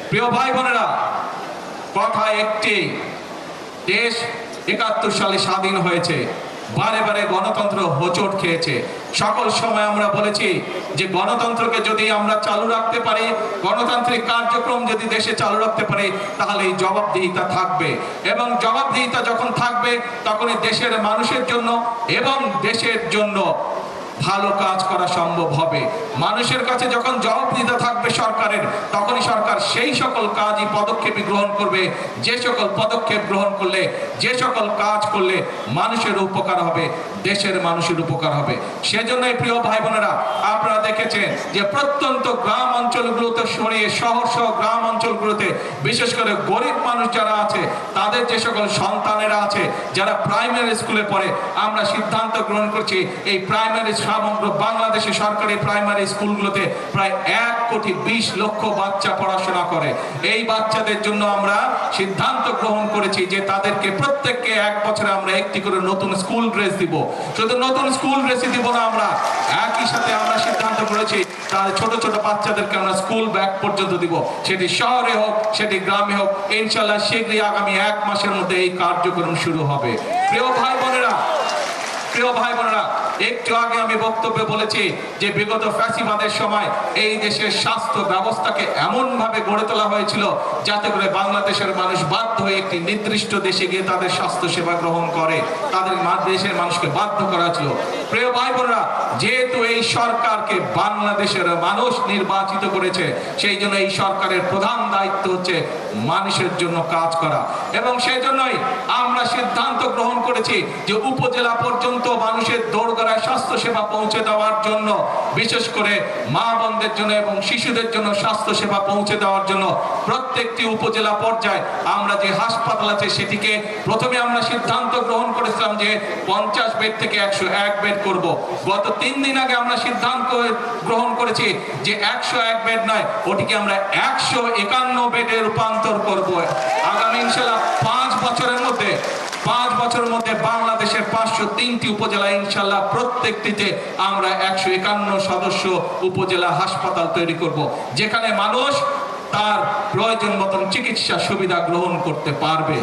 প্রিয় ভাই বোনেরা, কথা একটি, দেশ ৭১ সালে স্বাধীন হয়েছে, বারে বারে গণতন্ত্র হোঁচট খেয়েছে। সকল সময় আমরা বলেছি যে গণতন্ত্রকে যদি আমরা চালু রাখতে পারি, গণতান্ত্রিক কার্যক্রম যদি দেশে চালু রাখতে পারি, তাহলে এই জবাবদিহিতা থাকবে, এবং জবাবদিহিতা যখন থাকবে তখনই দেশের মানুষের জন্য এবং দেশের জন্য ভালো কাজ করা সম্ভব হবে। মানুষের কাছে যখন জবাবদিহিতা থাকবে সরকারের, তখনই সরকার সেই সকল কাজই পদক্ষেপ গ্রহণ করবে, যে সকল পদক্ষেপ গ্রহণ করলে, যে সকল কাজ করলে মানুষের উপকার হবে, দেশের মানুষের উপকার হবে। সেজন্যই প্রিয় ভাই বোনেরা, আপনারা দেখেছেন যে প্রত্যন্ত গ্রাম অঞ্চলগুলোতে সরিয়ে শহর সহ গ্রাম অঞ্চলগুলোতে বিশেষ করে গরিব মানুষ যারা আছে, তাদের যে সকল সন্তানেরা আছে যারা প্রাইমারি স্কুলে পড়ে, আমরা সিদ্ধান্ত গ্রহণ করছি এই প্রাইমারি সমগ্র বাংলাদেশে সরকারি প্রাইমারি স্কুলগুলোতে প্রায় ১,২০,০০,০০০ বাচ্চা পড়াশোনা করে। এই বাচ্চাদের জন্য আমরা সিদ্ধান্ত গ্রহণ করেছি যে তাদেরকে প্রত্যেককে ১ বছরে আমরা একটি করে নতুন স্কুল ড্রেস দিব। শুধু নতুন স্কুল ড্রেসই দিব না, আমরা একই সাথে আমরা সিদ্ধান্ত করেছি তাদের ছোট ছোট বাচ্চাদেরকে আমরা স্কুল ব্যাগ পর্যন্ত দিব, সেটি শহরে হোক সেটি গ্রামে হোক। ইনশাআল্লাহ শীঘ্রই আগামী ১ মাসের মধ্যে এই কার্যক্রম শুরু হবে। প্রিয় ভাই বোনেরা, একটু আগে আমি বক্তব্যে বলেছি যে বিগত ফ্যাসিবাদের সময় এই দেশের স্বাস্থ্য ব্যবস্থাকে এমন ভাবে গড়ে তোলা হয়েছিল যাতে করে বাংলাদেশের মানুষ বাধ্য হয়ে একটি নির্দিষ্ট দেশে গিয়ে তাদের স্বাস্থ্য সেবা গ্রহণ করে, তাদের দেশের মানুষকে বাধ্য করা ছিল। প্রিয় ভাই বোনেরা, যেহেতু এই সরকারকে বাংলাদেশের মানুষ নির্বাচিত করেছে, সেই জন্য এই সরকারের প্রধান দায়িত্ব হচ্ছে মানুষের জন্য কাজ করা, এবং সেই জন্যই আমরা সিদ্ধান্ত গ্রহণ করেছি যে উপজেলা পর্যন্ত মানুষের দোরগোড়ায় স্বাস্থ্য সেবা পৌঁছে দেওয়ার জন্য, বিশেষ করে মা বোনদের জন্য এবং শিশুদের জন্য স্বাস্থ্য সেবা পৌঁছে দেওয়ার জন্য প্রত্যেকটি উপজেলা পর্যায়ে আমরা যে হাসপাতাল আছে সেটিকে প্রথমে আমরা সিদ্ধান্ত গ্রহণ করেছিলাম যে 50 বেড থেকে 101 বেড করব। গত 3 দিন আগে আমরা সিদ্ধান্ত গ্রহণ করেছি যে 101 বেড নয়, ওটিকে আমরা 151 বেডে রূপান্তর করব। আগামী ইনশাআল্লাহ 5 বছরের মধ্যে বাংলাদেশের 503টি উপজেলা ইনশাআল্লাহ প্রত্যেকটিতে আমরা 151 সদস্য উপজেলা হাসপাতাল তৈরি করব, যেখানে মানুষ তার প্রয়োজন মতন চিকিৎসা সুবিধা গ্রহণ করতে পারবে।